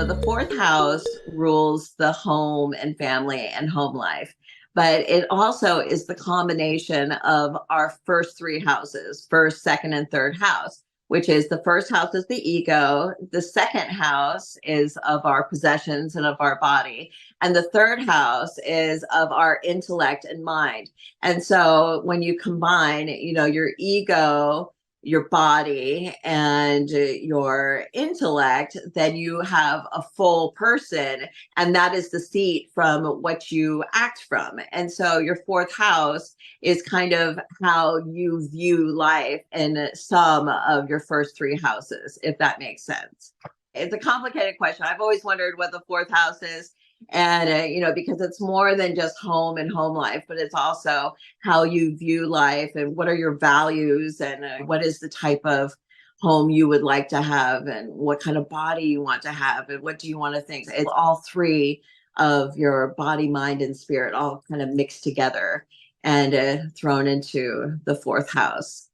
So the fourth house rules the home and family and home life, but it also is the combination of our first three houses, first, second, and third house, which is the first house is the ego. The second house is of our possessions and of our body. And the third house is of our intellect and mind. And so when you combine, your ego, your body and your intellect, then you have a full person. And that is the seat from what you act from. And so your fourth house is kind of how you view life in some of your first three houses, if that makes sense. It's a complicated question. I've always wondered what the fourth house is. And, because it's more than just home and home life, but it's also how you view life and what are your values and what is the type of home you would like to have and what kind of body you want to have and what do you want to think. It's all three of your body, mind, and spirit all kind of mixed together and thrown into the fourth house.